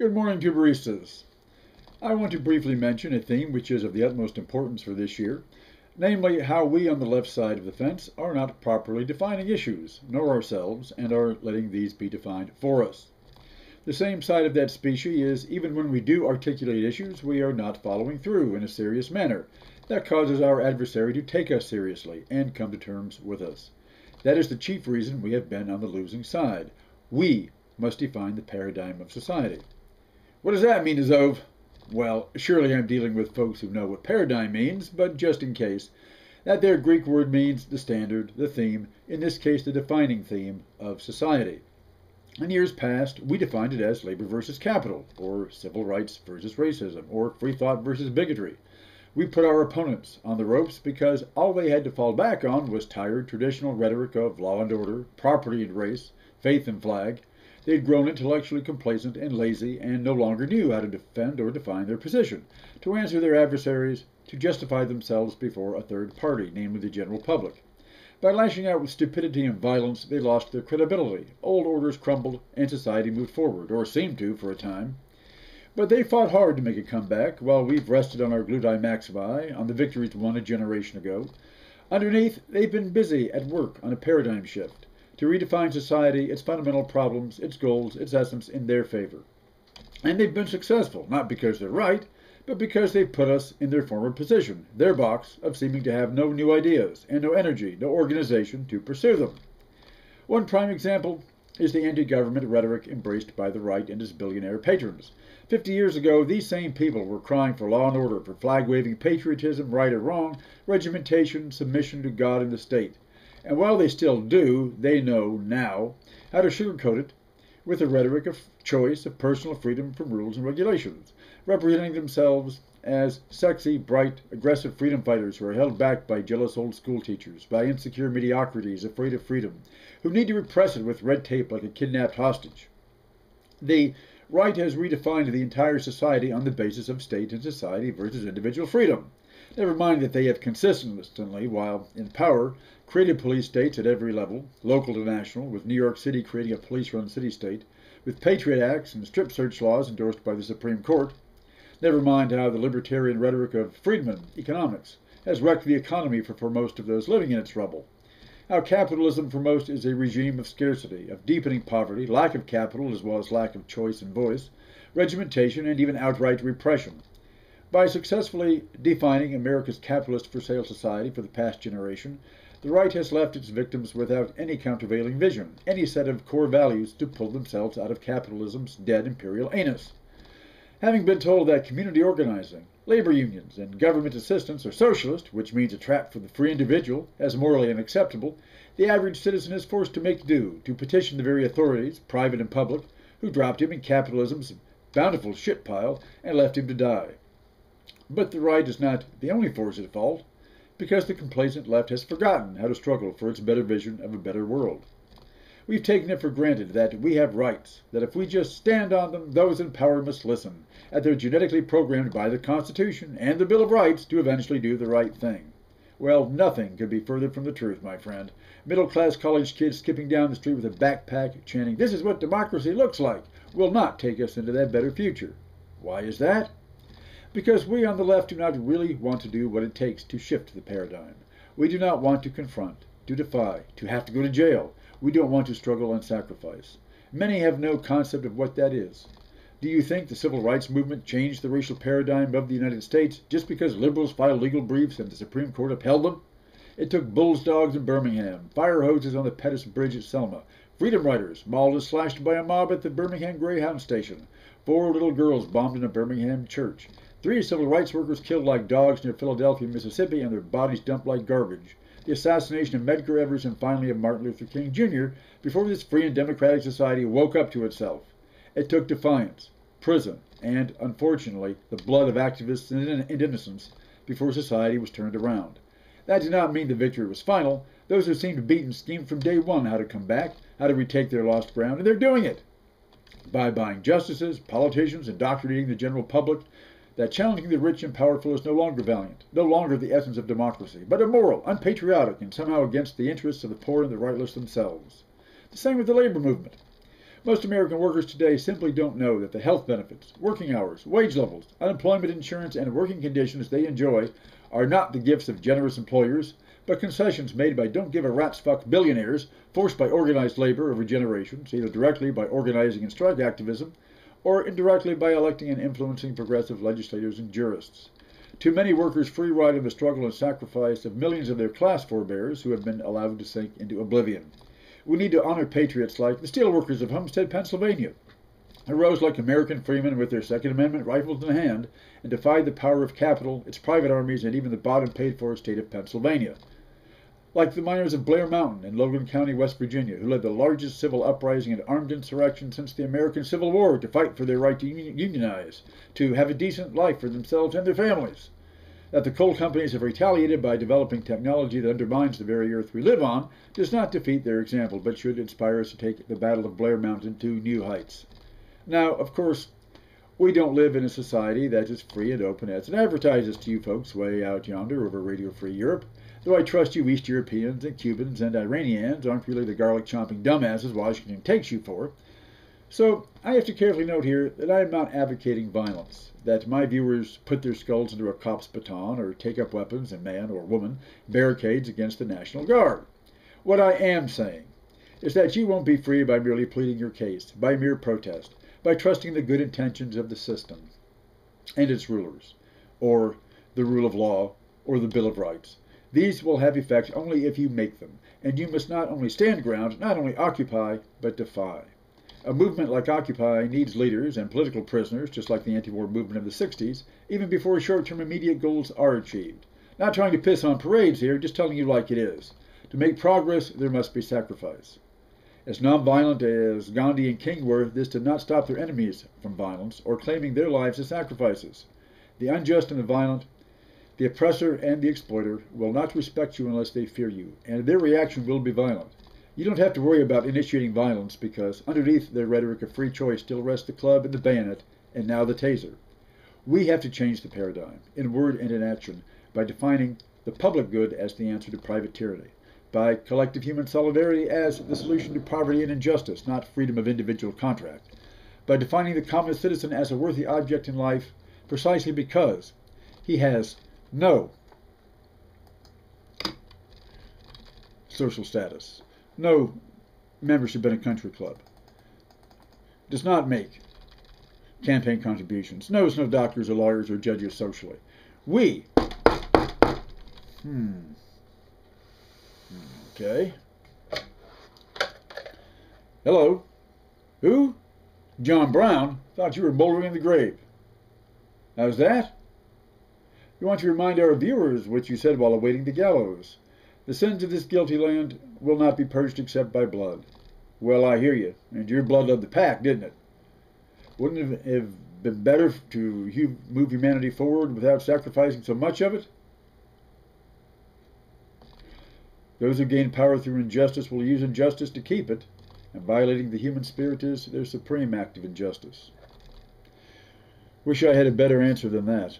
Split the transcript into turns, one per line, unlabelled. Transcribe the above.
Good morning to baristas. I want to briefly mention a theme which is of the utmost importance for this year, namely how we on the left side of the fence are not properly defining issues, nor ourselves, and are letting these be defined for us. The same side of that species is even when we do articulate issues, we are not following through in a serious manner. That causes our adversary to take us seriously and come to terms with us. That is the chief reason we have been on the losing side. We must define the paradigm of society. What does that mean, Azov? Well, surely I'm dealing with folks who know what paradigm means, but just in case, that there Greek word means the standard, the theme, in this case the defining theme of society. In years past, we defined it as labor versus capital, or civil rights versus racism, or free thought versus bigotry. We put our opponents on the ropes because all they had to fall back on was tired traditional rhetoric of law and order, property and race, faith and flag. They had grown intellectually complacent and lazy and no longer knew how to defend or define their position, to answer their adversaries, to justify themselves before a third party, namely the general public. By lashing out with stupidity and violence, they lost their credibility. Old orders crumbled and society moved forward, or seemed to for a time. But they fought hard to make a comeback, while we've rested on our gludi maximi, on the victories won a generation ago. Underneath, they've been busy at work on a paradigm shift, to redefine society, its fundamental problems, its goals, its essence in their favor. And they've been successful, not because they're right, but because they've put us in their former position, their box of seeming to have no new ideas and no energy, no organization to pursue them. One prime example is the anti-government rhetoric embraced by the right and its billionaire patrons. 50 years ago, these same people were crying for law and order, for flag-waving patriotism, right or wrong, regimentation, submission to God and the state. And while they still do, they know now how to sugarcoat it with a rhetoric of choice, of personal freedom from rules and regulations, representing themselves as sexy, bright, aggressive freedom fighters who are held back by jealous old school teachers, by insecure mediocrities afraid of freedom, who need to repress it with red tape like a kidnapped hostage. The right has redefined the entire society on the basis of state and society versus individual freedom. Never mind that they have consistently, while in power, created police states at every level, local to national, with New York City creating a police-run city-state, with Patriot Acts and strip search laws endorsed by the Supreme Court. Never mind how the libertarian rhetoric of Friedman economics has wrecked the economy for most of those living in its rubble. How capitalism for most is a regime of scarcity, of deepening poverty, lack of capital as well as lack of choice and voice, regimentation, and even outright repression. By successfully defining America's capitalist for sale society for the past generation, the right has left its victims without any countervailing vision, any set of core values to pull themselves out of capitalism's dead imperial anus. Having been told that community organizing, labor unions, and government assistance are socialist, which means a trap for the free individual, as morally unacceptable, the average citizen is forced to make do, to petition the very authorities, private and public, who dropped him in capitalism's bountiful shit pile and left him to die. But the right is not the only force at fault, because the complacent left has forgotten how to struggle for its better vision of a better world. We've taken it for granted that we have rights, that if we just stand on them, those in power must listen, that they're genetically programmed by the Constitution and the Bill of Rights to eventually do the right thing. Well, nothing could be further from the truth, my friend. Middle-class college kids skipping down the street with a backpack chanting, "This is what democracy looks like," will not take us into that better future. Why is that? Because we on the left do not really want to do what it takes to shift the paradigm. We do not want to confront, to defy, to have to go to jail. We don't want to struggle and sacrifice. Many have no concept of what that is. Do you think the civil rights movement changed the racial paradigm of the United States just because liberals filed legal briefs and the Supreme Court upheld them? It took bulls dogs in Birmingham, fire hoses on the Pettus Bridge at Selma, freedom riders mauled and slashed by a mob at the Birmingham Greyhound station, 4 little girls bombed in a Birmingham church, 3 civil rights workers killed like dogs near Philadelphia, Mississippi, and their bodies dumped like garbage, the assassination of Medgar Evers, and finally of Martin Luther King Jr. before this free and democratic society woke up to itself. It took defiance, prison, and, unfortunately, the blood of activists and innocents before society was turned around. That did not mean the victory was final. Those who seemed beaten schemed from day one how to come back, how to retake their lost ground, and they're doing it. By buying justices, politicians, indoctrinating the general public, that challenging the rich and powerful is no longer valiant, no longer the essence of democracy, but immoral, unpatriotic, and somehow against the interests of the poor and the rightless themselves. The same with the labor movement. Most American workers today simply don't know that the health benefits, working hours, wage levels, unemployment insurance, and working conditions they enjoy are not the gifts of generous employers, but concessions made by don't give a rat's fuck billionaires forced by organized labor over generations, either directly by organizing and strike activism, or indirectly by electing and influencing progressive legislators and jurists. Too many workers free ride in the struggle and sacrifice of millions of their class forebears who have been allowed to sink into oblivion. We need to honor patriots like the steelworkers of Homestead, Pennsylvania, who rose like American freemen with their Second Amendment rifles in hand and defied the power of capital, its private armies, and even the bought and paid for state of Pennsylvania. Like the miners of Blair Mountain in Logan County, West Virginia, who led the largest civil uprising and armed insurrection since the American Civil War to fight for their right to unionize, to have a decent life for themselves and their families. That the coal companies have retaliated by developing technology that undermines the very earth we live on does not defeat their example, but should inspire us to take the Battle of Blair Mountain to new heights. Now, of course, we don't live in a society that is free and open as it advertises to you folks way out yonder over Radio Free Europe, though I trust you East Europeans and Cubans and Iranians aren't really the garlic-chomping dumbasses Washington takes you for. So I have to carefully note here that I am not advocating violence, that my viewers put their skulls into a cop's baton or take up weapons and man or woman barricades against the National Guard. What I am saying is that you won't be free by merely pleading your case, by mere protest, by trusting the good intentions of the system and its rulers, or the rule of law, or the Bill of Rights. These will have effect only if you make them, and you must not only stand ground, not only occupy, but defy. A movement like Occupy needs leaders and political prisoners, just like the anti-war movement of the 60s, even before short-term immediate goals are achieved. Not trying to piss on parades here, just telling you like it is. To make progress, there must be sacrifice. As nonviolent as Gandhi and King were, this did not stop their enemies from violence or claiming their lives as sacrifices. The unjust and the violent, the oppressor and the exploiter, will not respect you unless they fear you, and their reaction will be violent. You don't have to worry about initiating violence because underneath their rhetoric of free choice still rests the club and the bayonet, and now the taser. We have to change the paradigm, in word and in action, by defining the public good as the answer to private tyranny, by collective human solidarity as the solution to poverty and injustice, not freedom of individual contract, by defining the common citizen as a worthy object in life precisely because he has no social status, no membership in a country club, does not make campaign contributions, knows no doctors or lawyers or judges socially. We, okay. Hello? Who? John Brown? Thought you were bouldering in the grave. How's that? We want to remind our viewers what you said while awaiting the gallows. The sins of this guilty land will not be purged except by blood. Well, I hear you. And your blood led the pack, didn't it? Wouldn't it have been better to move humanity forward without sacrificing so much of it? Those who gain power through injustice will use injustice to keep it, and violating the human spirit is their supreme act of injustice. Wish I had a better answer than that.